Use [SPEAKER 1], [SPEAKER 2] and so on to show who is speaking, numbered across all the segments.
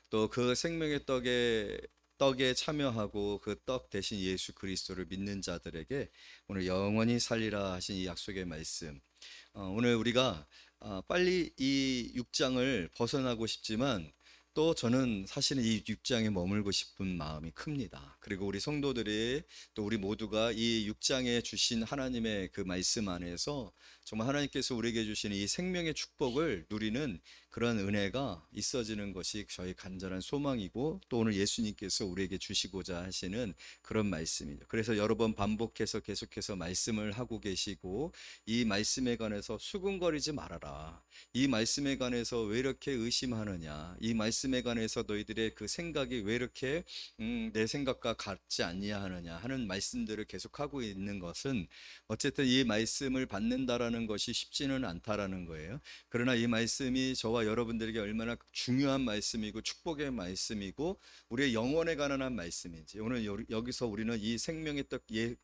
[SPEAKER 1] 또 그 생명의 떡에 참여하고 그 떡 대신 예수 그리스도를 믿는 자들에게 오늘 영원히 살리라 하신 이 약속의 말씀. 오늘 우리가 빨리 이 육장을 벗어나고 싶지만 또 저는 사실은 이 육장에 머물고 싶은 마음이 큽니다. 그리고 우리 성도들이 또 우리 모두가 이 육장에 주신 하나님의 그 말씀 안에서 정말 하나님께서 우리에게 주시는 이 생명의 축복을 누리는 그런 은혜가 있어지는 것이 저희 간절한 소망이고 또 오늘 예수님께서 우리에게 주시고자 하시는 그런 말씀이죠. 그래서 여러 번 반복해서 계속해서 말씀을 하고 계시고 이 말씀에 관해서 수군거리지 말아라. 이 말씀에 관해서 왜 이렇게 의심하느냐? 이 말씀에 관해서 너희들의 그 생각이 왜 이렇게 내 생각과 같지 아니하느냐 하는 말씀들을 계속하고 있는 것은 어쨌든 이 말씀을 받는다라는 것이 쉽지는 않다라는 거예요. 그러나 이 말씀이 저와 여러분들에게 얼마나 중요한 말씀이고 축복의 말씀이고 우리의 영혼에 관한 말씀인지 오늘 여기서 우리는 이 생명의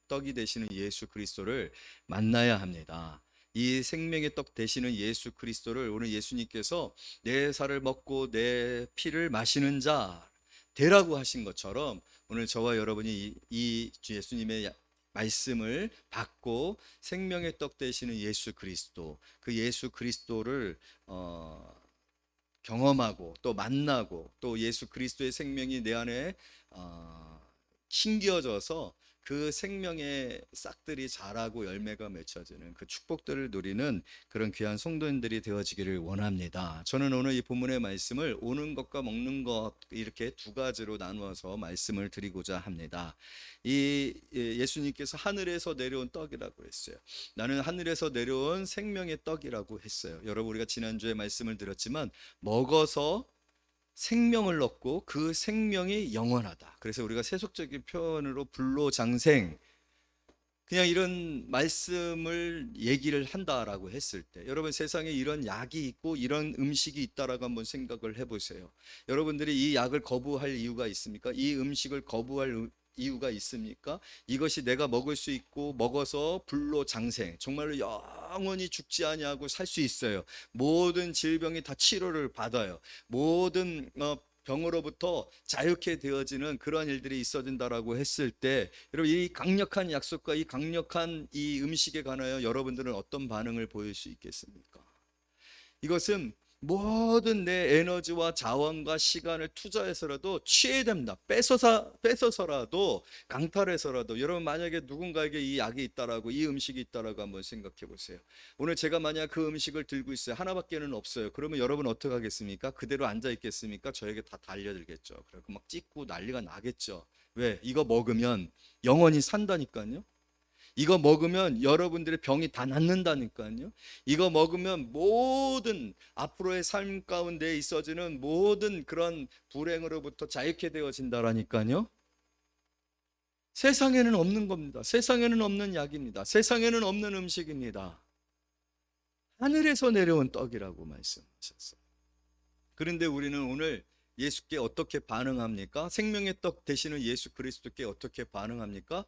[SPEAKER 1] 떡이 되시는 예수 그리스도를 만나야 합니다. 이 생명의 떡 되시는 예수 그리스도를 오늘 예수님께서 내 살을 먹고 내 피를 마시는 자 되라고 하신 것처럼 오늘 저와 여러분이 이 주 예수님의 말씀을 받고 생명의 떡 되시는 예수 그리스도 그 예수 그리스도를 경험하고 또 만나고 또 예수 그리스도의 생명이 내 안에 심겨져서 그 생명의 싹들이 자라고 열매가 맺혀지는 그 축복들을 누리는 그런 귀한 성도님들이 되어지기를 원합니다. 저는 오늘 이 본문의 말씀을 오는 것과 먹는 것 이렇게 두 가지로 나누어서 말씀을 드리고자 합니다. 이 예수님께서 하늘에서 내려온 떡이라고 했어요. 나는 하늘에서 내려온 생명의 떡이라고 했어요. 여러분 우리가 지난주에 말씀을 드렸지만 먹어서 생명을 얻고 그 생명이 영원하다. 그래서 우리가 세속적인 표현으로 불로장생 그냥 이런 말씀을 얘기를 한다라고 했을 때 여러분 세상에 이런 약이 있고 이런 음식이 있다라고 한번 생각을 해보세요. 여러분들이 이 약을 거부할 이유가 있습니까? 이 음식을 거부할 이유가 있습니까? 이것이 내가 먹을 수 있고 먹어서 불로장생 정말로 영원히 죽지 아니하고 살 수 있어요. 모든 질병이 다 치료를 받아요. 모든 병으로부터 자유케 되어지는 그런 일들이 있어진다라고 했을 때 여러분 이 강력한 약속과 이 강력한 이 음식에 관하여 여러분들은 어떤 반응을 보일 수 있겠습니까? 이것은 모든 내 에너지와 자원과 시간을 투자해서라도 취해야 됩니다. 뺏어서라도 강탈해서라도 여러분 만약에 누군가에게 이 약이 있다라고 이 음식이 있다라고 한번 생각해 보세요. 오늘 제가 만약 그 음식을 들고 있어요. 하나밖에는 없어요. 그러면 여러분 어떻게 하겠습니까? 그대로 앉아 있겠습니까? 저에게 다 달려들겠죠. 그래서 막 찢고 난리가 나겠죠. 왜? 이거 먹으면 영원히 산다니까요. 이거 먹으면 여러분들의 병이 다 낫는다니까요. 이거 먹으면 모든 앞으로의 삶 가운데 있어지는 모든 그런 불행으로부터 자유케 되어진다라니까요. 세상에는 없는 겁니다. 세상에는 없는 약입니다. 세상에는 없는 음식입니다. 하늘에서 내려온 떡이라고 말씀하셨어요. 그런데 우리는 오늘 예수께 어떻게 반응합니까? 생명의 떡 되시는 예수 그리스도께 어떻게 반응합니까?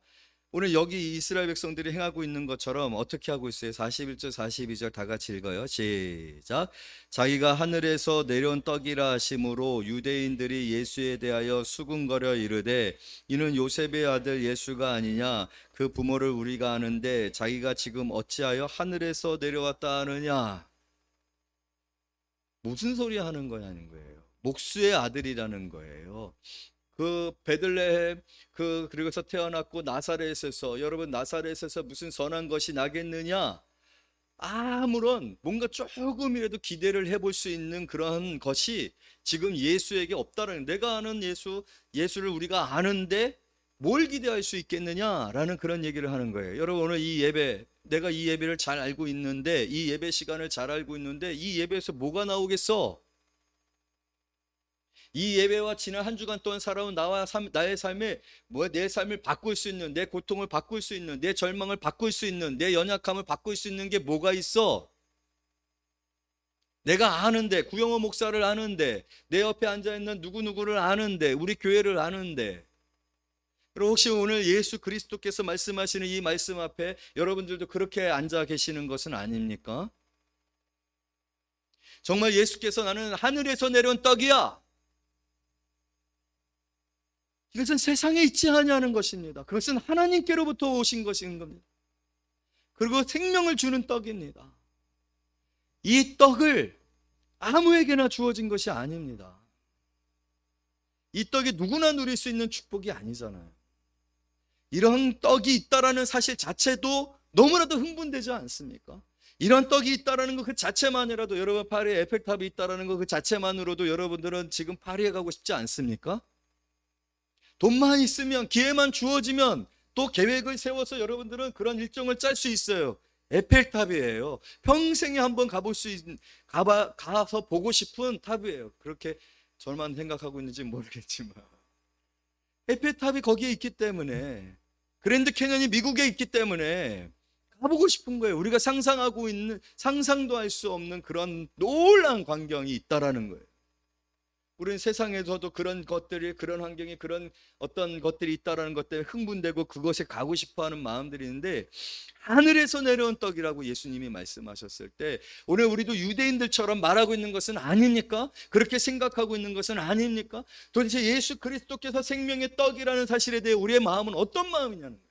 [SPEAKER 1] 오늘 여기 이스라엘 백성들이 행하고 있는 것처럼 어떻게 하고 있어요? 41절 42절 다 같이 읽어요. 시작. 자기가 하늘에서 내려온 떡이라 하심으로 유대인들이 예수에 대하여 수군거려 이르되 이는 요셉의 아들 예수가 아니냐? 그 부모를 우리가 아는데 자기가 지금 어찌하여 하늘에서 내려왔다 하느냐? 무슨 소리 하는 거냐는 거예요. 목수의 아들이라는 거예요. 그 베들레헴 그리고서 태어났고 나사렛에서 여러분 나사렛에서 무슨 선한 것이 나겠느냐? 아무런 뭔가 조금이라도 기대를 해볼 수 있는 그런 것이 지금 예수에게 없다는 내가 아는 예수를 우리가 아는데 뭘 기대할 수 있겠느냐라는 그런 얘기를 하는 거예요. 여러분 오늘 이 예배 내가 이 예배를 잘 알고 있는데 이 예배 시간을 잘 알고 있는데 이 예배에서 뭐가 나오겠어? 이 예배와 지난 한 주간 동안 살아온 나의 삶에 내 삶을 바꿀 수 있는 내 고통을 바꿀 수 있는 내 절망을 바꿀 수 있는 내 연약함을 바꿀 수 있는 게 뭐가 있어? 내가 아는데 구영호 목사를 아는데 내 옆에 앉아있는 누구누구를 아는데 우리 교회를 아는데 그리고 혹시 오늘 예수 그리스도께서 말씀하시는 이 말씀 앞에 여러분들도 그렇게 앉아 계시는 것은 아닙니까? 정말 예수께서 나는 하늘에서 내려온 떡이야 이것은 세상에 있지 아니하는 것입니다. 그것은 하나님께로부터 오신 것인 겁니다. 그리고 생명을 주는 떡입니다. 이 떡을 아무에게나 주어진 것이 아닙니다. 이 떡이 누구나 누릴 수 있는 축복이 아니잖아요. 이런 떡이 있다라는 사실 자체도 너무나도 흥분되지 않습니까? 이런 떡이 있다라는 것 그 자체만이라도, 여러분 파리에 에펠탑이 있다라는 것 그 자체만으로도 여러분들은 지금 파리에 가고 싶지 않습니까? 돈만 있으면, 기회만 주어지면 또 계획을 세워서 여러분들은 그런 일정을 짤 수 있어요. 에펠탑이에요. 평생에 한번 가서 보고 싶은 탑이에요. 그렇게 저만 생각하고 있는지 모르겠지만 에펠탑이 거기에 있기 때문에, 그랜드 캐년이 미국에 있기 때문에 가보고 싶은 거예요. 우리가 상상하고 있는, 상상도 할 수 없는 그런 놀라운 광경이 있다라는 거예요. 우리는 세상에서도 그런 것들이, 그런 환경이, 그런 어떤 것들이 있다라는 것 때문에 흥분되고 그것에 가고 싶어하는 마음들이 있는데, 하늘에서 내려온 떡이라고 예수님이 말씀하셨을 때 오늘 우리도 유대인들처럼 말하고 있는 것은 아닙니까? 그렇게 생각하고 있는 것은 아닙니까? 도대체 예수 그리스도께서 생명의 떡이라는 사실에 대해 우리의 마음은 어떤 마음이냐는 거예요.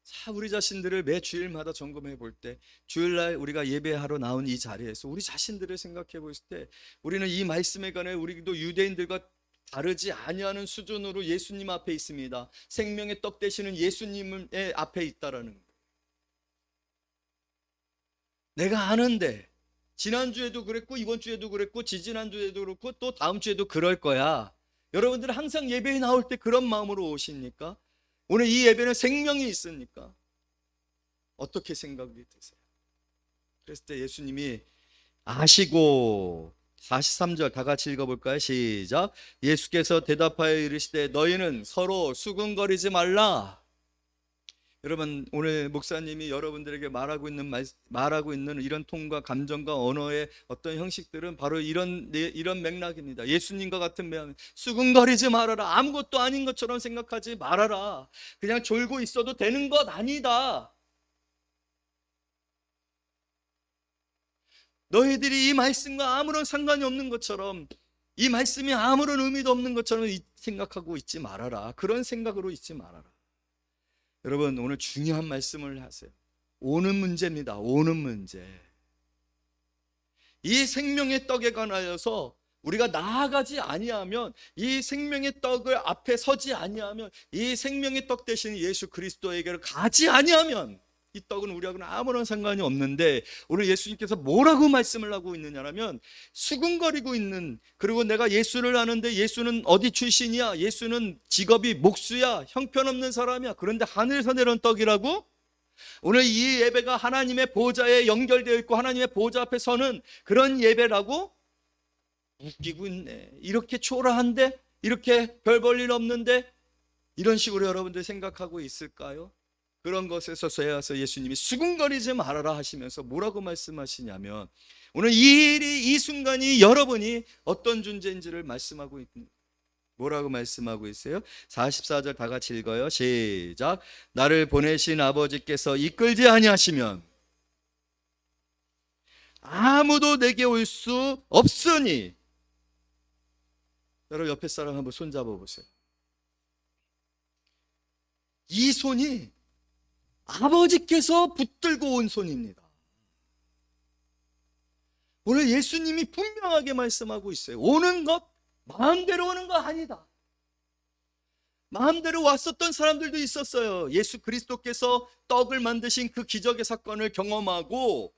[SPEAKER 1] 자, 우리 자신들을 매 주일마다 점검해 볼 때, 주일날 우리가 예배하러 나온 이 자리에서 우리 자신들을 생각해 볼 때, 우리는 이 말씀에 관해 우리도 유대인들과 다르지 아니하는 수준으로 예수님 앞에 있습니다. 생명의 떡 되시는 예수님의 앞에 있다라는 거예요. 내가 아는데, 지난주에도 그랬고 이번 주에도 그랬고 지지난주에도 그렇고 또 다음 주에도 그럴 거야. 여러분들은 항상 예배에 나올 때 그런 마음으로 오십니까? 오늘 이 예배는 생명이 있으니까 어떻게 생각이 드세요? 그랬을 때 예수님이 아시고, 43절 다 같이 읽어볼까요? 시작. 예수께서 대답하여 이르시되 너희는 서로 수군거리지 말라. 여러분, 오늘 목사님이 여러분들에게 말하고 있는 이런 톤과 감정과 언어의 어떤 형식들은 바로 이런 맥락입니다. 예수님과 같은 맥락. 수군거리지 말아라. 아무것도 아닌 것처럼 생각하지 말아라. 그냥 졸고 있어도 되는 것 아니다. 너희들이 이 말씀과 아무런 상관이 없는 것처럼, 이 말씀이 아무런 의미도 없는 것처럼 생각하고 있지 말아라. 그런 생각으로 있지 말아라. 여러분, 오늘 중요한 말씀을 하세요. 오는 문제입니다. 오는 문제. 이 생명의 떡에 관하여서 우리가 나아가지 아니하면, 이 생명의 떡을 앞에 서지 아니하면, 이 생명의 떡 대신 예수 그리스도에게로 가지 아니하면 이 떡은 우리하고는 아무런 상관이 없는데, 오늘 예수님께서 뭐라고 말씀을 하고 있느냐면, 수군거리고 있는, 그리고 내가 예수를 아는데 예수는 어디 출신이야? 예수는 직업이 목수야, 형편없는 사람이야. 그런데 하늘에서 내려온 떡이라고? 오늘 이 예배가 하나님의 보좌에 연결되어 있고 하나님의 보좌 앞에 서는 그런 예배라고? 웃기고 있네. 이렇게 초라한데, 이렇게 별 볼 일 없는데, 이런 식으로 여러분들 생각하고 있을까요? 그런 것에서 쇠하서 예수님이 수군거리지 말아라 하시면서 뭐라고 말씀하시냐면, 오늘 이 순간이 여러분이 어떤 존재인지를 말씀하고 있습니다. 뭐라고 말씀하고 있어요? 44절 다 같이 읽어요. 시작. 나를 보내신 아버지께서 이끌지 아니하시면 아무도 내게 올 수 없으니. 여러분 옆에 사람 한번 손 잡아 보세요. 이 손이 아버지께서 붙들고 온 손입니다. 오늘 예수님이 분명하게 말씀하고 있어요. 오는 것, 마음대로 오는 거 아니다. 마음대로 왔었던 사람들도 있었어요. 예수 그리스도께서 떡을 만드신 그 기적의 사건을 경험하고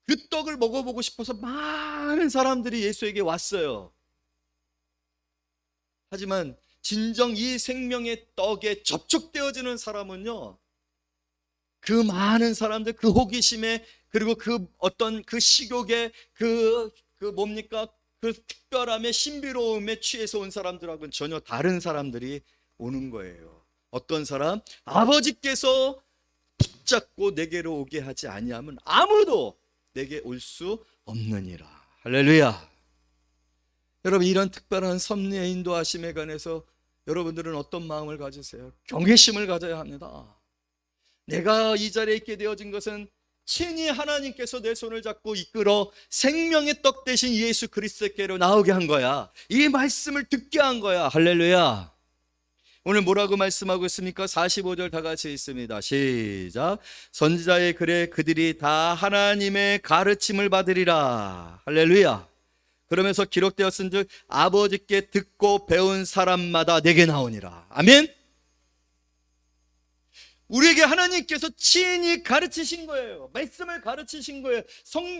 [SPEAKER 1] 그 떡을 먹어보고 싶어서 많은 사람들이 예수에게 왔어요. 하지만 진정 이 생명의 떡에 접촉되어지는 사람은요, 그 많은 사람들, 그 호기심에, 그리고 그 어떤 그 식욕에, 그 뭡니까? 그 특별함의 신비로움에 취해서 온 사람들하고는 전혀 다른 사람들이 오는 거예요. 어떤 사람? 아버지께서 붙잡고 내게로 오게 하지 아니하면 아무도 내게 올 수 없느니라. 할렐루야. 여러분, 이런 특별한 섭리의 인도하심에 관해서 여러분들은 어떤 마음을 가지세요? 경외심을 가져야 합니다. 내가 이 자리에 있게 되어진 것은 친히 하나님께서 내 손을 잡고 이끌어 생명의 떡 대신 예수 그리스도께로 나오게 한 거야. 이 말씀을 듣게 한 거야. 할렐루야. 오늘 뭐라고 말씀하고 있습니까? 45절 다 같이 있습니다. 시작. 선지자의 글에 그들이 다 하나님의 가르침을 받으리라. 할렐루야. 그러면서 기록되었은즉 아버지께 듣고 배운 사람마다 내게 나오니라. 아멘. 우리에게 하나님께서 친히 가르치신 거예요. 말씀을 가르치신 거예요.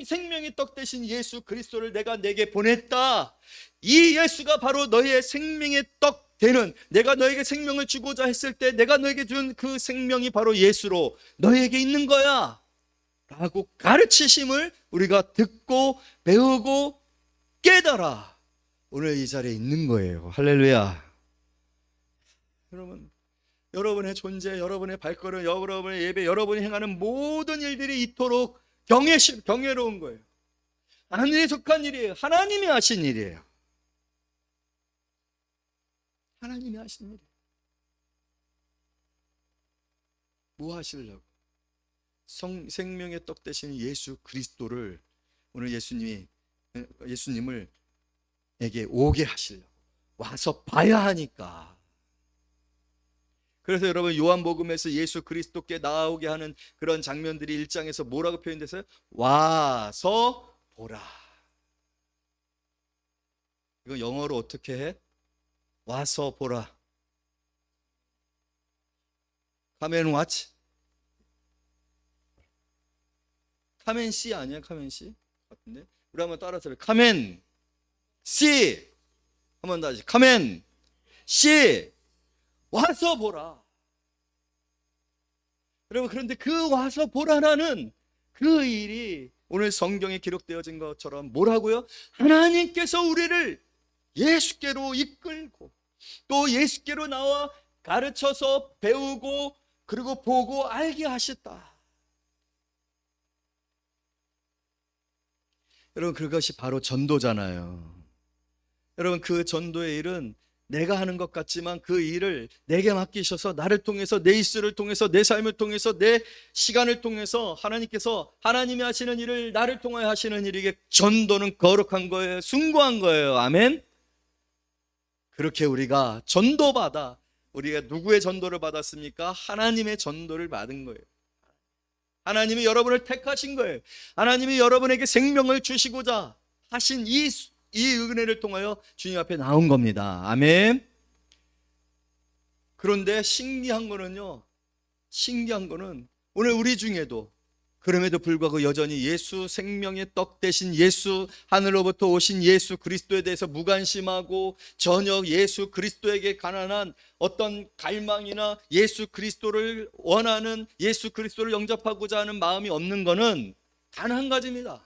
[SPEAKER 1] 생명의 떡 대신 예수 그리스도를 내가 내게 보냈다. 이 예수가 바로 너희의 생명의 떡 되는, 내가 너에게 생명을 주고자 했을 때 내가 너에게 준 그 생명이 바로 예수로 너에게 있는 거야 라고 가르치심을 우리가 듣고 배우고 깨달아 오늘 이 자리에 있는 거예요. 할렐루야. 여러분의 존재, 여러분의 발걸음, 여러분의 예배, 여러분이 행하는 모든 일들이 이토록 경외로운 거예요. 하늘에 속한 일이에요. 하나님이 하신 일이에요. 하나님이 하신 일이에요. 뭐 하시려고? 생명의 떡 대신 예수 그리스도를 오늘 예수님을 에게 오게 하시려고 와서 봐야 하니까. 그래서 여러분 요한복음에서 예수 그리스도께 나오게 하는 그런 장면들이 1장에서 뭐라고 표현됐어요? 와서 보라. 이거 영어로 어떻게 해? 와서 보라. Come and watch. Come and see 아니야? Come and see 같은데? 우리 한번 따라서 해요. Come and see. 한번 다시. Come and see. 와서 보라. 여러분, 그런데 그 와서 보라라는 그 일이 오늘 성경에 기록되어진 것처럼 뭐라고요? 하나님께서 우리를 예수께로 이끌고 또 예수께로 나와 가르쳐서 배우고 그리고 보고 알게 하셨다. 여러분, 그것이 바로 전도잖아요. 여러분, 그 전도의 일은 내가 하는 것 같지만 그 일을 내게 맡기셔서 나를 통해서, 내 입술을 통해서, 내 삶을 통해서, 내 시간을 통해서 하나님이 하시는 일을 나를 통하여 하시는 일이게. 전도는 거룩한 거예요. 숭고한 거예요. 아멘. 그렇게 우리가 전도받아, 우리가 누구의 전도를 받았습니까? 하나님의 전도를 받은 거예요. 하나님이 여러분을 택하신 거예요. 하나님이 여러분에게 생명을 주시고자 하신 이 은혜를 통하여 주님 앞에 나온 겁니다. 아멘. 그런데 신기한 거는 오늘 우리 중에도 그럼에도 불구하고 여전히 예수 생명의 떡 대신 예수, 하늘로부터 오신 예수 그리스도에 대해서 무관심하고 전혀 예수 그리스도에게 가난한 어떤 갈망이나 예수 그리스도를 원하는, 예수 그리스도를 영접하고자 하는 마음이 없는 것은 단 한 가지입니다.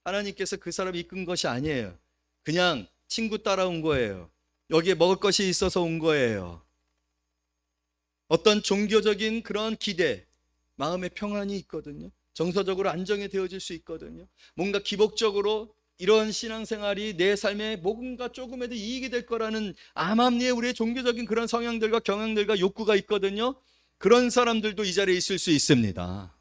[SPEAKER 1] 하나님께서 그 사람을 이끈 것이 아니에요. 그냥 친구 따라온 거예요. 여기에 먹을 것이 있어서 온 거예요. 어떤 종교적인 그런 기대, 마음의 평안이 있거든요. 정서적으로 안정이 되어질 수 있거든요. 뭔가 기복적으로 이런 신앙생활이 내 삶에 뭔가 조금이라도 이익이 될 거라는 암암리에 우리의 종교적인 그런 성향들과 경향들과 욕구가 있거든요. 그런 사람들도 이 자리에 있을 수 있습니다.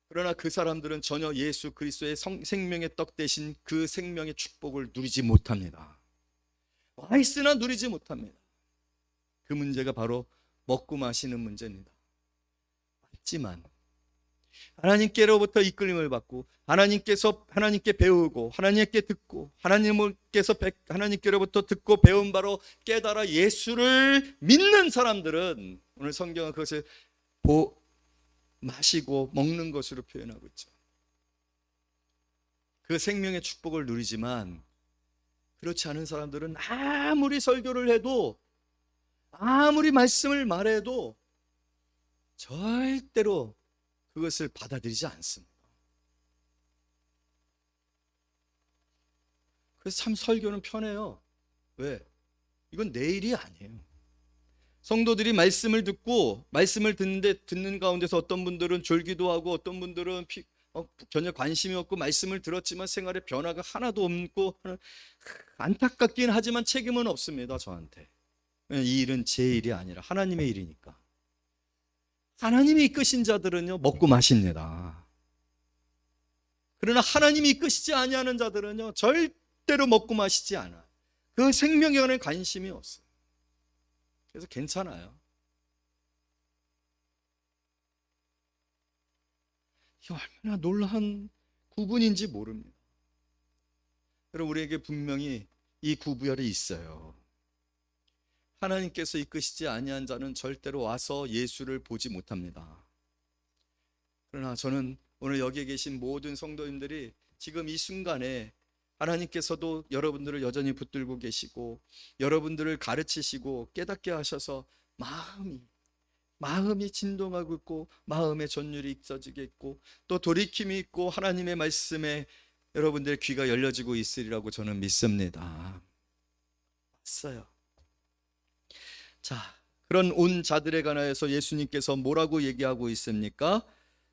[SPEAKER 1] 그러나 그 사람들은 전혀 예수 그리스도의 생명의 떡 대신 그 생명의 축복을 누리지 못합니다. 와 있으나 누리지 못합니다. 그 문제가 바로 먹고 마시는 문제입니다. 하지만 하나님께로부터 이끌림을 받고 하나님께 배우고 하나님께 듣고 하나님께로부터 듣고 배운 바로 깨달아 예수를 믿는 사람들은 오늘 성경은 그것을 마시고 먹는 것으로 표현하고 있죠. 그 생명의 축복을 누리지만 그렇지 않은 사람들은 아무리 설교를 해도 아무리 말씀을 말해도 절대로 그것을 받아들이지 않습니다. 그래서 참 설교는 편해요. 왜? 이건 내 일이 아니에요. 성도들이 말씀을 듣는 가운데서 어떤 분들은 졸기도 하고 어떤 분들은 전혀 관심이 없고 말씀을 들었지만 생활에 변화가 하나도 없고 안타깝긴 하지만 책임은 없습니다. 저한테. 이 일은 제 일이 아니라 하나님의 일이니까. 하나님이 이끄신 자들은요 먹고 마십니다. 그러나 하나님이 이끄시지 아니하는 자들은요 절대로 먹고 마시지 않아요. 그 생명에 관한 관심이 없어요. 그래서 괜찮아요. 이게 얼마나 놀라운 구분인지 모릅니다. 여러분, 우리에게 분명히 이 구별이 있어요. 하나님께서 이끄시지 아니한 자는 절대로 와서 예수를 보지 못합니다. 그러나 저는 오늘 여기에 계신 모든 성도님들이 지금 이 순간에 하나님께서도 여러분들을 여전히 붙들고 계시고 여러분들을 가르치시고 깨닫게 하셔서 마음이 진동하고 있고 마음의 전율이 있어지게 있고 또 돌이킴이 있고 하나님의 말씀에 여러분들의 귀가 열려지고 있으리라고 저는 믿습니다. 왔어요. 자, 그런 온 자들에 관하여서 예수님께서 뭐라고 얘기하고 있습니까?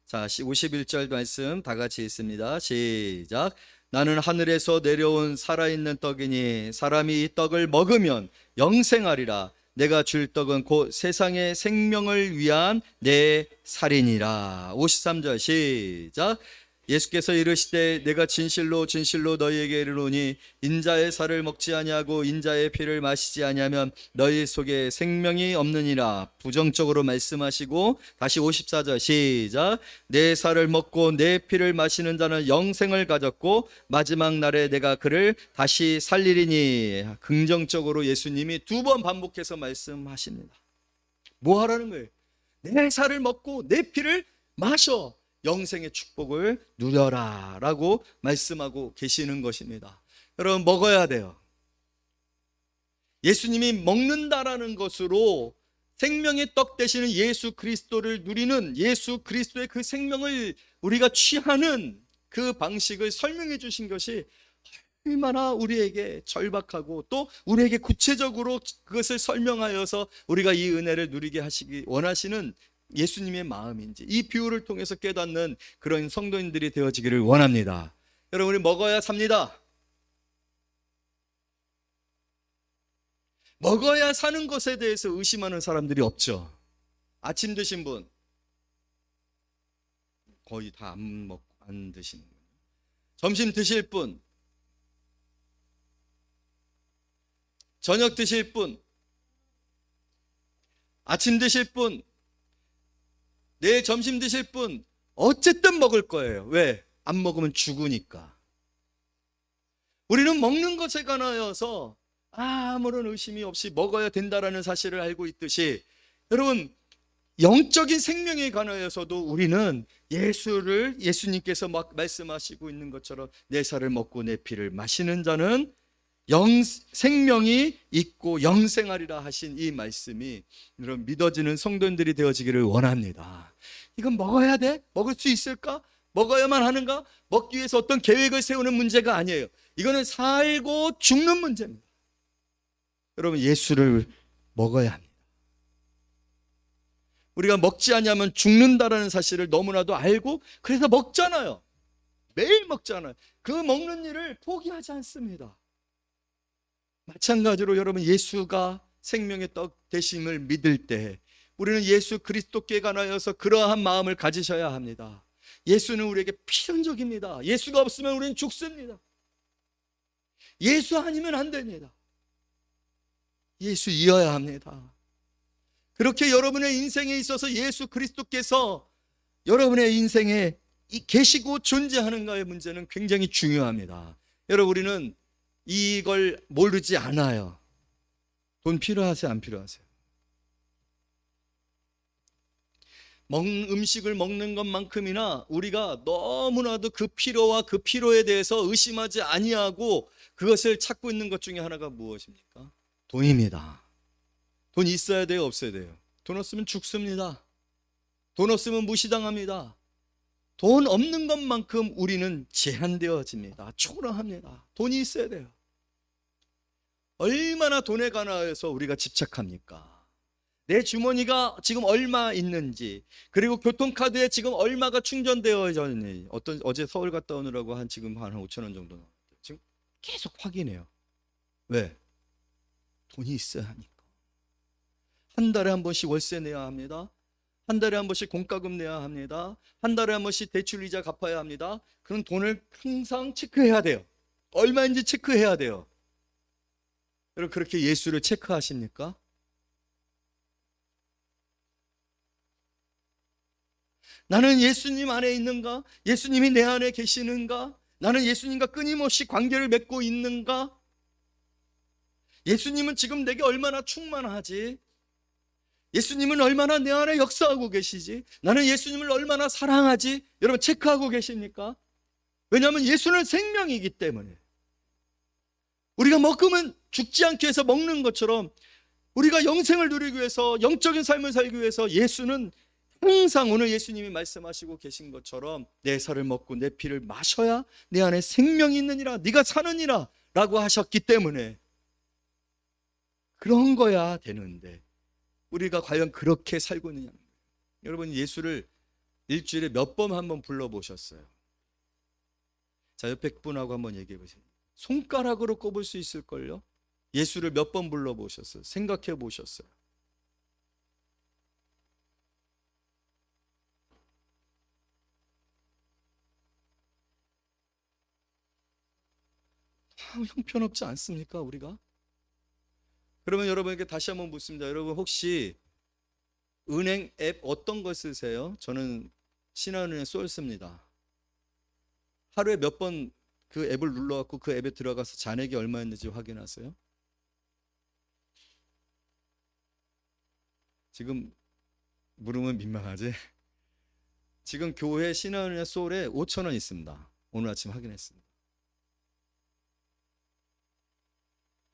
[SPEAKER 1] 자, 51절 말씀 다 같이 읽습니다. 시작. 나는 하늘에서 내려온 살아있는 떡이니 사람이 이 떡을 먹으면 영생하리라. 내가 줄 떡은 곧 세상의 생명을 위한 내 살이니라. 53절 시작. 예수께서 이르시되 내가 진실로 진실로 너희에게 이르노니 인자의 살을 먹지 아니하고 인자의 피를 마시지 아니하면 너희 속에 생명이 없느니라. 부정적으로 말씀하시고 다시 54절 시작. 내 살을 먹고 내 피를 마시는 자는 영생을 가졌고 마지막 날에 내가 그를 다시 살리리니. 긍정적으로 예수님이 두 번 반복해서 말씀하십니다. 뭐 하라는 거예요? 내 살을 먹고 내 피를 마셔 영생의 축복을 누려라 라고 말씀하고 계시는 것입니다. 여러분, 먹어야 돼요. 예수님이 먹는다라는 것으로 생명의 떡 되시는 예수 그리스도를 누리는, 예수 그리스도의 그 생명을 우리가 취하는 그 방식을 설명해 주신 것이 얼마나 우리에게 절박하고 또 우리에게 구체적으로 그것을 설명하여서 우리가 이 은혜를 누리게 하시기 원하시는 예수님의 마음인지 이 비유를 통해서 깨닫는 그런 성도인들이 되어지기를 원합니다. 여러분, 우리 먹어야 삽니다. 먹어야 사는 것에 대해서 의심하는 사람들이 없죠. 아침 드신 분 거의 다 안 드시는 거예요. 점심 드실 분, 저녁 드실 분, 아침 드실 분, 내일 점심 드실 분 어쨌든 먹을 거예요. 왜? 안 먹으면 죽으니까. 우리는 먹는 것에 관하여서 아무런 의심이 없이 먹어야 된다라는 사실을 알고 있듯이 여러분, 영적인 생명에 관하여서도 우리는 예수님께서 막 말씀하시고 있는 것처럼 내 살을 먹고 내 피를 마시는 자는 생명이 있고 영생하리라 하신 이 말씀이 여러분 믿어지는 성도님들이 되어지기를 원합니다. 이건 먹어야 돼? 먹을 수 있을까? 먹어야만 하는가? 먹기 위해서 어떤 계획을 세우는 문제가 아니에요. 이거는 살고 죽는 문제입니다. 여러분, 예수를 먹어야 합니다. 우리가 먹지 않으면 죽는다라는 사실을 너무나도 알고 그래서 먹잖아요. 매일 먹잖아요. 그 먹는 일을 포기하지 않습니다. 마찬가지로 여러분, 예수가 생명의 떡 되심을 믿을 때 우리는 예수 그리스도께 관하여서 그러한 마음을 가지셔야 합니다. 예수는 우리에게 필연적입니다. 예수가 없으면 우리는 죽습니다. 예수 아니면 안 됩니다. 예수이어야 합니다. 그렇게 여러분의 인생에 있어서 예수 그리스도께서 여러분의 인생에 계시고 존재하는가의 문제는 굉장히 중요합니다. 여러분, 우리는 이걸 모르지 않아요. 돈 필요하세요? 안 필요하세요? 음식을 먹는 것만큼이나 우리가 너무나도 그 필요와 그 필요에 대해서 의심하지 아니하고 그것을 찾고 있는 것 중에 하나가 무엇입니까? 돈입니다. 돈 있어야 돼요? 없어야 돼요? 돈 없으면 죽습니다. 돈 없으면 무시당합니다. 돈 없는 것만큼 우리는 제한되어집니다. 초라합니다. 돈이 있어야 돼요. 얼마나 돈에 관하여서 우리가 집착합니까? 내 주머니가 지금 얼마 있는지, 그리고 교통카드에 지금 얼마가 충전되어 있는지. 어제 서울 갔다 오느라고 지금 한 5천 원 정도 나왔어요. 지금 계속 확인해요. 왜? 돈이 있어야 하니까. 한 달에 한 번씩 월세 내야 합니다. 한 달에 한 번씩 공과금 내야 합니다. 한 달에 한 번씩 대출 이자 갚아야 합니다. 그런 돈을 항상 체크해야 돼요. 얼마인지 체크해야 돼요. 여러분 그렇게 예수를 체크하십니까? 나는 예수님 안에 있는가? 예수님이 내 안에 계시는가? 나는 예수님과 끊임없이 관계를 맺고 있는가? 예수님은 지금 내게 얼마나 충만하지? 예수님은 얼마나 내 안에 역사하고 계시지? 나는 예수님을 얼마나 사랑하지? 여러분 체크하고 계십니까? 왜냐하면 예수는 생명이기 때문에. 우리가 먹으면 죽지 않기 위해서 먹는 것처럼 우리가 영생을 누리기 위해서 영적인 삶을 살기 위해서 예수는 항상 오늘 예수님이 말씀하시고 계신 것처럼 내 살을 먹고 내 피를 마셔야 내 안에 생명이 있느니라 네가 사느니라 라고 하셨기 때문에 그런 거야 되는데 우리가 과연 그렇게 살고 있느냐. 여러분 예수를 일주일에 몇 번 한번 불러보셨어요? 자 옆에 분하고 한번 얘기해 보세요. 손가락으로 꼽을 수 있을걸요? 예수를 몇 번 불러보셨어요? 생각해 보셨어요? 형편없지 않습니까 우리가? 그러면 여러분에게 다시 한번 묻습니다. 여러분 혹시 은행 앱 어떤 걸 쓰세요? 저는 신한은행 쏠 씁니다. 하루에 몇 번 그 앱을 눌러갖고 그 앱에 들어가서 잔액이 얼마였는지 확인하세요? 지금 물으면 민망하지? 지금 교회 신한은행 쏠에 5,000원 있습니다. 오늘 아침 확인했습니다.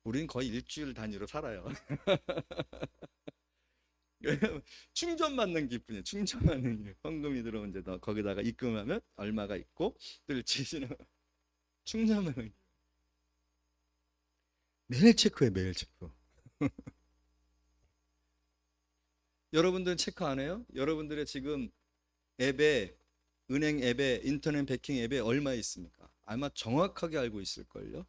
[SPEAKER 1] 우린 거의 일주일 단위로 살아요. 충전 받는 기분이에요. 충전 받는 게 현금이 들어오면 이제 너 거기다가 입금하면 얼마가 있고 늘 지시는 충전하는 매일 체크해 매일 체크. 여러분들은 체크 안 해요? 여러분들의 지금 앱에 은행 앱에 인터넷 배킹 앱에 얼마 있습니까? 아마 정확하게 알고 있을걸요.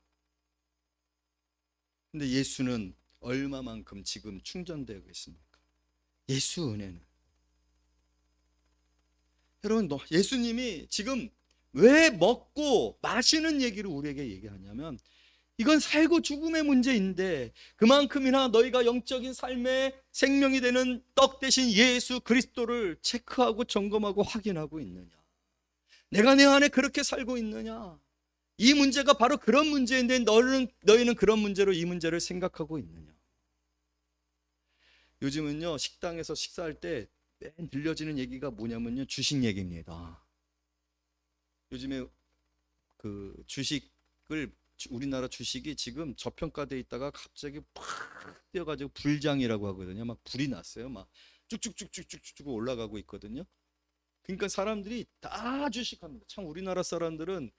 [SPEAKER 1] 근데 예수는 얼마만큼 지금 충전되어 계십니까? 예수 은혜는 여러분 예수님이 지금 왜 먹고 마시는 얘기를 우리에게 얘기하냐면 이건 살고 죽음의 문제인데 그만큼이나 너희가 영적인 삶의 생명이 되는 떡 대신 예수 그리스도를 체크하고 점검하고 확인하고 있느냐, 내가 내 안에 그렇게 살고 있느냐, 이 문제가 바로 그런 문제인데 너희는 그런 문제로 이 문제를 생각하고 있느냐. 요즘은요 식당에서 식사할 때 맨 들려지는 얘기가 뭐냐면요 주식 얘기입니다. 요즘에 그 주식을 우리나라 주식이 지금 저평가돼 있다가 갑자기 팍 뛰어가지고 불장이라고 하거든요. 막 불이 났어요. 막 쭉쭉쭉쭉쭉쭉 올라가고 있거든요. 그러니까 사람들이 다 주식합니다. 참 우리나라 사람들은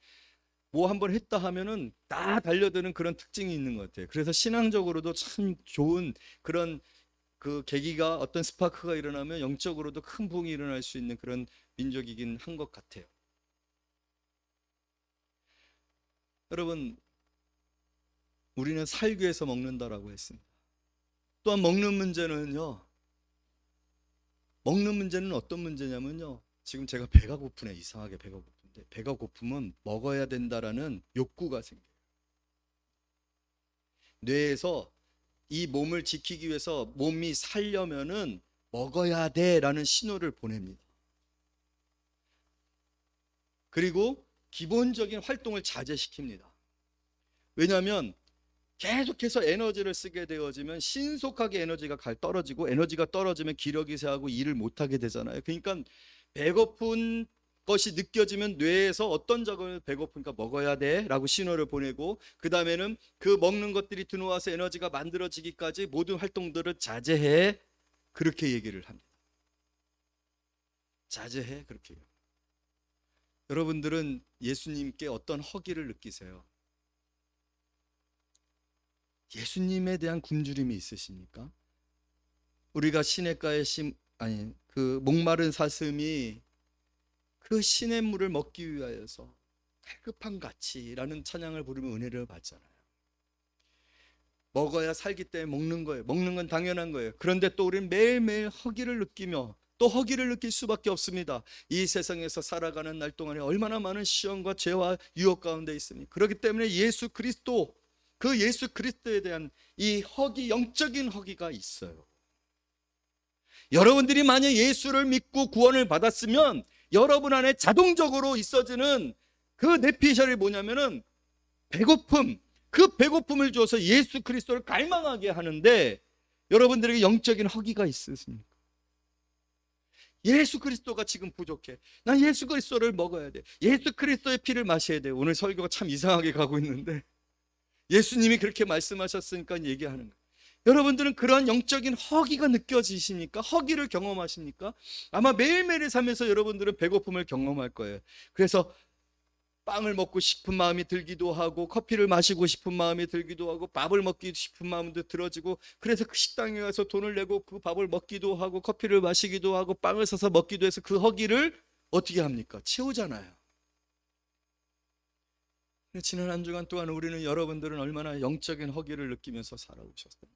[SPEAKER 1] 뭐 한번 했다 하면은 다 달려드는 그런 특징이 있는 것 같아요. 그래서 신앙적으로도 참 좋은 그런 그 계기가 어떤 스파크가 일어나면 영적으로도 큰 부흥이 일어날 수 있는 그런 민족이긴 한 것 같아요. 여러분 우리는 살기 위해서 먹는다라고 했습니다. 또한 먹는 문제는요. 먹는 문제는 어떤 문제냐면요. 지금 제가 배가 고프네. 이상하게 배가 고픈데 배가 고프면 먹어야 된다라는 욕구가 생겨요. 뇌에서 이 몸을 지키기 위해서 몸이 살려면은 먹어야 돼라는 신호를 보냅니다. 그리고 기본적인 활동을 자제시킵니다. 왜냐하면 계속해서 에너지를 쓰게 되어지면 신속하게 에너지가 떨어지고 에너지가 떨어지면 기력이 쇠하고 일을 못하게 되잖아요. 그러니까 배고픈 것이 느껴지면 뇌에서 어떤 작업을 배고프니까 먹어야 돼 라고 신호를 보내고 그 다음에는 그 먹는 것들이 들어와서 에너지가 만들어지기까지 모든 활동들을 자제해 그렇게 얘기를 합니다. 자제해 그렇게. 여러분들은 예수님께 어떤 허기를 느끼세요? 예수님에 대한 굶주림이 있으십니까? 우리가 시냇가에 그 목마른 사슴이 그 시냇물을 먹기 위하여서 갈급한 가치라는 찬양을 부르며 은혜를 받잖아요. 먹어야 살기 때문에 먹는 거예요. 먹는 건 당연한 거예요. 그런데 또 우리는 매일매일 허기를 느끼며 또 허기를 느낄 수밖에 없습니다. 이 세상에서 살아가는 날 동안에 얼마나 많은 시험과 죄와 유혹 가운데 있습니까? 그렇기 때문에 예수 그리스도, 그 예수 그리스도에 대한 이 허기, 영적인 허기가 있어요. 여러분들이 만약 예수를 믿고 구원을 받았으면 여러분 안에 자동적으로 있어지는 그 내피셜이 뭐냐면은 배고픔, 그 배고픔을 줘서 예수 그리스도를 갈망하게 하는데, 여러분들에게 영적인 허기가 있으십니까? 예수 그리스도가 지금 부족해. 난 예수 그리스도를 먹어야 돼. 예수 그리스도의 피를 마셔야 돼. 오늘 설교가 참 이상하게 가고 있는데 예수님이 그렇게 말씀하셨으니까 얘기하는 거예요. 여러분들은 그러한 영적인 허기가 느껴지십니까? 허기를 경험하십니까? 아마 매일매일 삶에서 여러분들은 배고픔을 경험할 거예요. 그래서 빵을 먹고 싶은 마음이 들기도 하고, 커피를 마시고 싶은 마음이 들기도 하고, 밥을 먹기 싶은 마음도 들어지고, 그래서 그 식당에 가서 돈을 내고 그 밥을 먹기도 하고, 커피를 마시기도 하고, 빵을 사서 먹기도 해서 그 허기를 어떻게 합니까? 채우잖아요. 지난 한 주간 동안 우리는, 여러분들은 얼마나 영적인 허기를 느끼면서 살아오셨어요.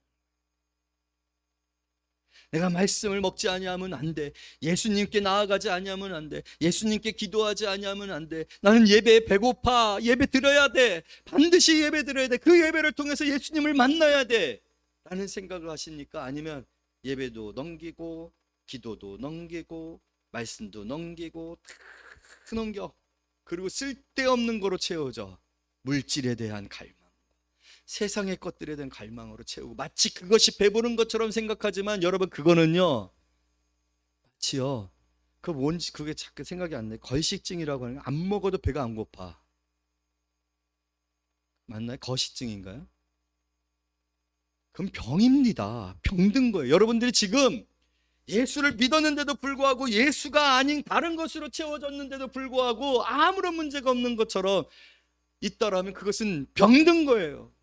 [SPEAKER 1] 내가 말씀을 먹지 아니하면 안 돼. 예수님께 나아가지 아니하면 안 돼. 예수님께 기도하지 아니하면 안 돼. 나는 예배에 배고파. 예배 드려야 돼. 반드시 예배 드려야 돼. 그 예배를 통해서 예수님을 만나야 돼. 라는 생각을 하십니까? 아니면 예배도 넘기고, 기도도 넘기고, 말씀도 넘기고, 다 넘겨. 그리고 쓸데없는 거로 채워져. 물질에 대한 갈망, 세상의 것들에 대한 갈망으로 채우고, 마치 그것이 배부른 것처럼 생각하지만 여러분, 그거는요, 마치요, 그 뭔지 그게 자꾸 생각이 안 나요. 거식증이라고 하는 거. 안 먹어도 배가 안 고파. 맞나요? 거식증인가요? 그럼 병입니다. 병든 거예요. 여러분들이 지금 예수를 믿었는데도 불구하고, 예수가 아닌 다른 것으로 채워졌는데도 불구하고 아무런 문제가 없는 것처럼 있다라면 그것은 병든 거예요.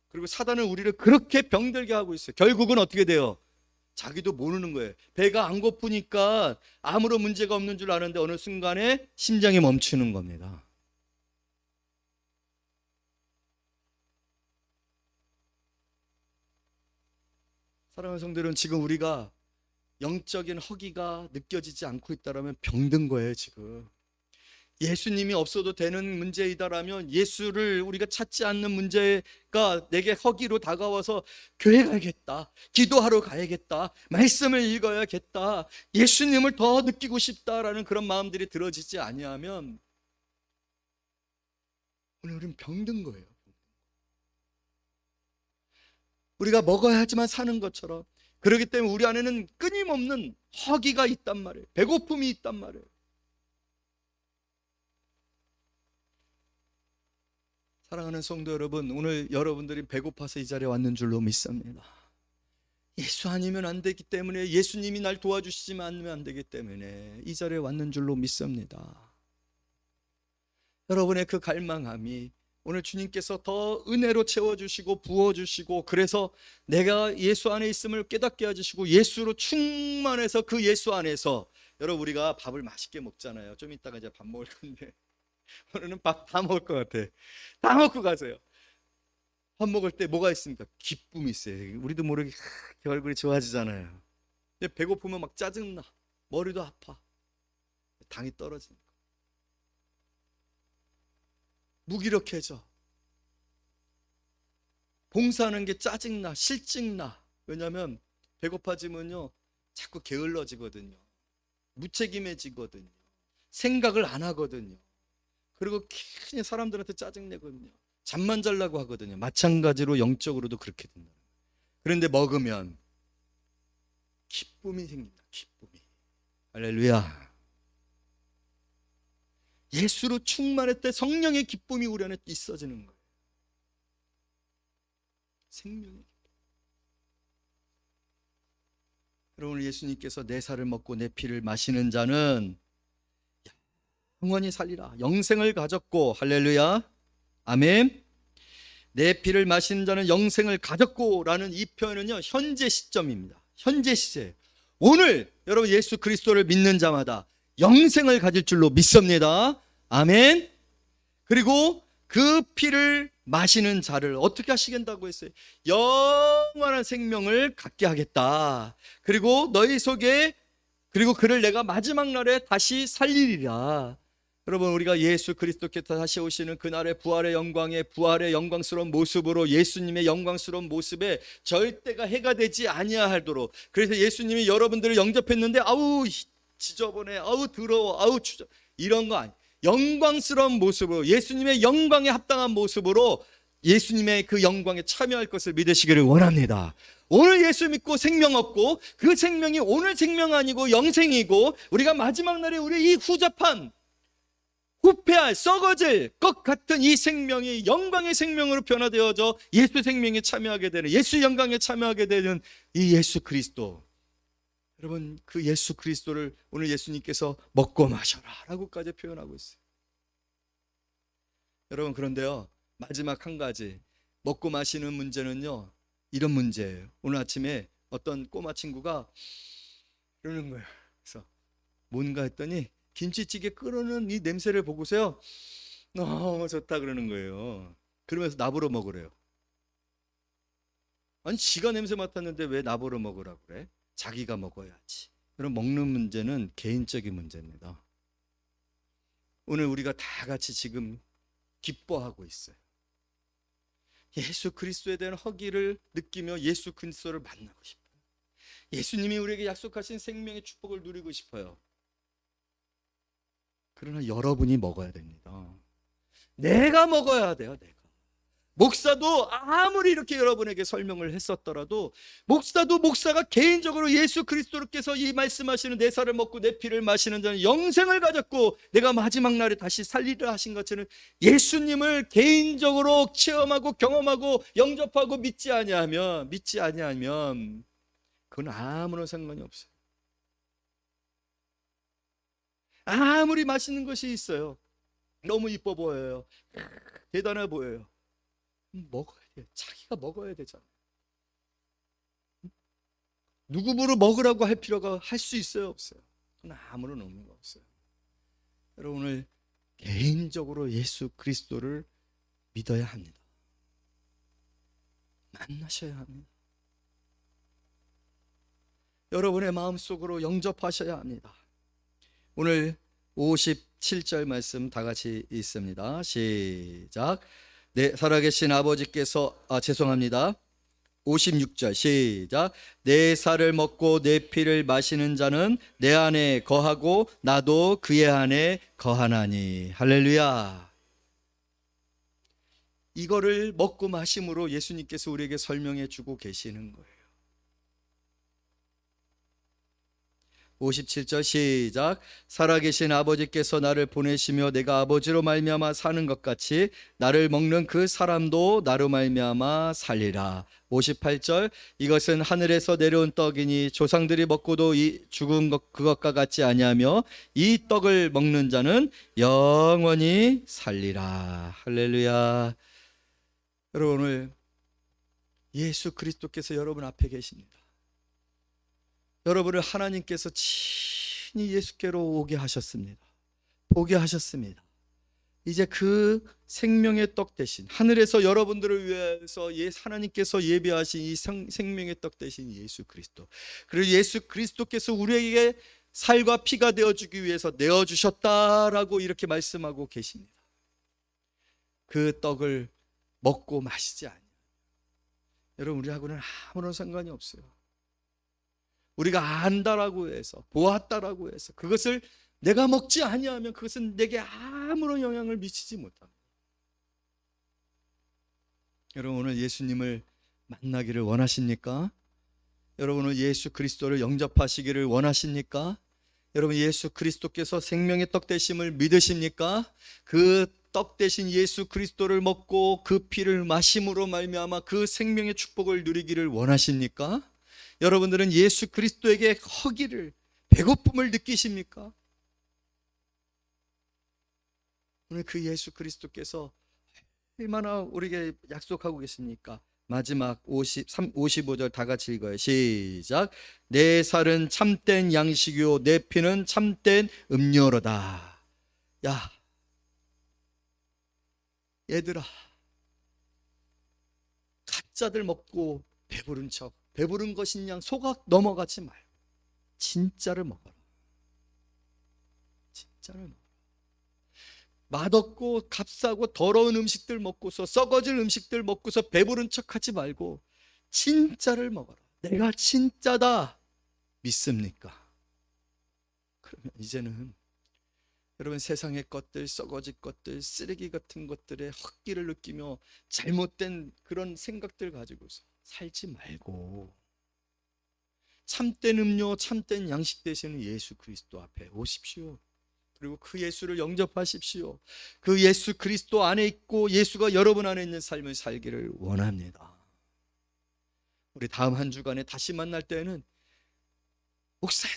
[SPEAKER 1] 그리고 사단은 우리를 그렇게 병들게 하고 있어요. 결국은 어떻게 돼요? 자기도 모르는 거예요. 배가 안 고프니까 아무런 문제가 없는 줄 아는데 어느 순간에 심장이 멈추는 겁니다. 사랑하는 성도들은, 지금 우리가 영적인 허기가 느껴지지 않고 있다면 병든 거예요. 지금 예수님이 없어도 되는 문제이다라면, 예수를 우리가 찾지 않는 문제가 내게 허기로 다가와서 교회 가야겠다, 기도하러 가야겠다, 말씀을 읽어야겠다, 예수님을 더 느끼고 싶다라는 그런 마음들이 들어지지 아니하면 오늘 우리는 병든 거예요. 우리가 먹어야지만 사는 것처럼. 그렇기 때문에 우리 안에는 끊임없는 허기가 있단 말이에요. 배고픔이 있단 말이에요. 사랑하는 성도 여러분, 오늘 여러분들이 배고파서 이 자리에 왔는 줄로 믿습니다. 예수 아니면 안 되기 때문에, 예수님이 날 도와주시지 않으면 안 되기 때문에 이 자리에 왔는 줄로 믿습니다. 여러분의 그 갈망함이 오늘 주님께서 더 은혜로 채워주시고 부어주시고, 그래서 내가 예수 안에 있음을 깨닫게 해주시고, 예수로 충만해서 그 예수 안에서, 여러분 우리가 밥을 맛있게 먹잖아요. 좀 이따가 이제 밥 먹을 건데 오늘은 밥 다 먹을 것 같아. 다 먹고 가세요. 밥 먹을 때 뭐가 있습니까? 기쁨이 있어요. 우리도 모르게 얼굴이 좋아지잖아요. 근데 배고프면 막 짜증나, 머리도 아파, 당이 떨어지니까 무기력해져, 봉사하는 게 짜증나, 실증나. 왜냐하면 배고파지면요 자꾸 게을러지거든요, 무책임해지거든요, 생각을 안 하거든요. 그리고 괜히 사람들한테 짜증내거든요. 잠만 자려고 하거든요. 마찬가지로 영적으로도 그렇게 된다. 그런데 먹으면 기쁨이 생긴다. 기쁨이. 할렐루야. 예수로 충만할 때 성령의 기쁨이 우리 안에 있어지는 거예요. 생명의 기쁨. 여러분, 예수님께서 내 살을 먹고 내 피를 마시는 자는 영원히 살리라, 영생을 가졌고, 할렐루야, 아멘. 내 피를 마시는 자는 영생을 가졌고 라는 이 표현은요, 현재 시점입니다. 현재 시제. 오늘 여러분 예수 그리스도를 믿는 자마다 영생을 가질 줄로 믿습니다. 아멘. 그리고 그 피를 마시는 자를 어떻게 하시겠다고 했어요? 영원한 생명을 갖게 하겠다. 그리고 너희 속에 그리고 그를 내가 마지막 날에 다시 살리리라. 여러분, 우리가 예수 그리스도께서 다시 오시는 그날의 부활의 영광스러운 모습으로, 예수님의 영광스러운 모습에 절대가 해가 되지 아니하도록, 그래서 예수님이 여러분들을 영접했는데 아우 지저분해, 아우 더러워, 아우 추져, 이런 거 아니, 영광스러운 모습으로, 예수님의 영광에 합당한 모습으로 예수님의 그 영광에 참여할 것을 믿으시기를 원합니다. 오늘 예수 믿고 생명 얻고, 그 생명이 오늘 생명 아니고 영생이고, 우리가 마지막 날에 우리 이 후잡한 후패할 썩어질 것 같은 이 생명이 영광의 생명으로 변화되어져 예수 생명에 참여하게 되는, 예수 영광에 참여하게 되는 이 예수 그리스도, 여러분, 그 예수 그리스도를 오늘 예수님께서 먹고 마셔라 라고까지 표현하고 있어요. 여러분, 그런데요, 마지막 한 가지, 먹고 마시는 문제는요, 이런 문제예요. 오늘 아침에 어떤 꼬마 친구가 그러는 거예요. 그래서 뭔가 했더니 김치찌개 끓는 이 냄새를 보고서요, 너무 좋다 그러는 거예요. 그러면서 나보러 먹으래요. 아니, 지가 냄새 맡았는데 왜 나보러 먹으라고 그래? 자기가 먹어야지. 그럼 먹는 문제는 개인적인 문제입니다. 오늘 우리가 다 같이 지금 기뻐하고 있어요. 예수 그리스도에 대한 허기를 느끼며 예수 그리스도를 만나고 싶어요. 예수님이 우리에게 약속하신 생명의 축복을 누리고 싶어요. 그러나 여러분이 먹어야 됩니다. 내가 먹어야 돼요. 내가. 목사도 아무리 이렇게 여러분에게 설명을 했었더라도, 목사가 개인적으로 예수 그리스도께서 이 말씀하시는 내 살을 먹고 내 피를 마시는 자는 영생을 가졌고 내가 마지막 날에 다시 살리라 하신 것처럼, 예수님을 개인적으로 체험하고 경험하고 영접하고 믿지 아니하면 그건 아무런 상관이 없어요. 아무리 맛있는 것이 있어요, 너무 이뻐 보여요, 대단해 보여요, 먹어야 돼. 자기가 먹어야 되잖아. 누구 보러 먹으라고 할 필요가, 할 수 있어요, 없어요? 그건 아무런 의미가 없어요. 여러분, 오늘 개인적으로 예수 그리스도를 믿어야 합니다. 만나셔야 합니다. 여러분의 마음속으로 영접하셔야 합니다. 오늘 57절 말씀 다 같이 읽습니다. 시작. 내 살아계신 아버지께서, 죄송합니다. 56절 시작. 내 살을 먹고 내 피를 마시는 자는 내 안에 거하고 나도 그의 안에 거하나니. 할렐루야. 이거를 먹고 마심으로 예수님께서 우리에게 설명해 주고 계시는 거예요. 57절 시작. 살아계신 아버지께서 나를 보내시며 내가 아버지로 말미암아 사는 것 같이 나를 먹는 그 사람도 나로 말미암아 살리라. 58절 이것은 하늘에서 내려온 떡이니 조상들이 먹고도 죽은 그것과 같지 아니하며 이 떡을 먹는 자는 영원히 살리라. 할렐루야. 여러분, 오늘 예수 그리스도께서 여러분 앞에 계십니다. 여러분을 하나님께서 친히 예수께로 오게 하셨습니다. 보게 하셨습니다. 이제 그 생명의 떡 대신, 하늘에서 여러분들을 위해서 하나님께서 예비하신 이 생명의 떡 대신 예수 그리스도, 그리고 예수 그리스도께서 우리에게 살과 피가 되어주기 위해서 내어주셨다라고 이렇게 말씀하고 계십니다. 그 떡을 먹고 마시지 않아요. 여러분, 우리하고는 아무런 상관이 없어요. 우리가 안다라고 해서, 보았다라고 해서 그것을 내가 먹지 아니하면 그것은 내게 아무런 영향을 미치지 못합니다. 여러분, 오늘 예수님을 만나기를 원하십니까? 여러분, 오늘 예수 그리스도를 영접하시기를 원하십니까? 여러분, 예수 그리스도께서 생명의 떡 되심을 믿으십니까? 그 떡 대신 예수 그리스도를 먹고 그 피를 마심으로 말미암아 그 생명의 축복을 누리기를 원하십니까? 여러분들은 예수 그리스도에게 허기를, 배고픔을 느끼십니까? 오늘 그 예수 그리스도께서 얼마나 우리에게 약속하고 계십니까? 마지막 55절 다 같이 읽어요. 시작. 내 살은 참된 양식이요 내 피는 참된 음료로다. 야, 얘들아, 가짜들 먹고 배부른 척, 배부른 것인 양 속아 넘어가지 말고 진짜를 먹어라. 진짜를 먹어라. 맛없고 값싸고 더러운 음식들 먹고서, 썩어질 음식들 먹고서 배부른 척하지 말고 진짜를 먹어라. 내가 진짜다 믿습니까? 그러면 이제는 여러분, 세상의 것들, 썩어질 것들, 쓰레기 같은 것들에 헛기를 느끼며 잘못된 그런 생각들 가지고서 살지 말고 참된 음료, 참된 양식 되시는 예수 그리스도 앞에 오십시오. 그리고 그 예수를 영접하십시오. 그 예수 그리스도 안에 있고 예수가 여러분 안에 있는 삶을 살기를 원합니다. 우리 다음 한 주간에 다시 만날 때는 목사님,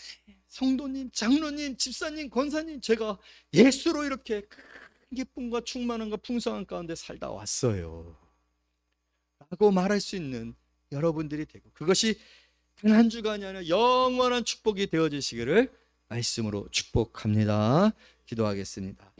[SPEAKER 1] 성도님, 장로님, 집사님, 권사님, 제가 예수로 이렇게 큰 기쁨과 충만함과 풍성한 가운데 살다 왔어요 라고 말할 수 있는 여러분들이 되고, 그것이 단 한 주간이 아니라 영원한 축복이 되어지시기를 말씀으로 축복합니다. 기도하겠습니다.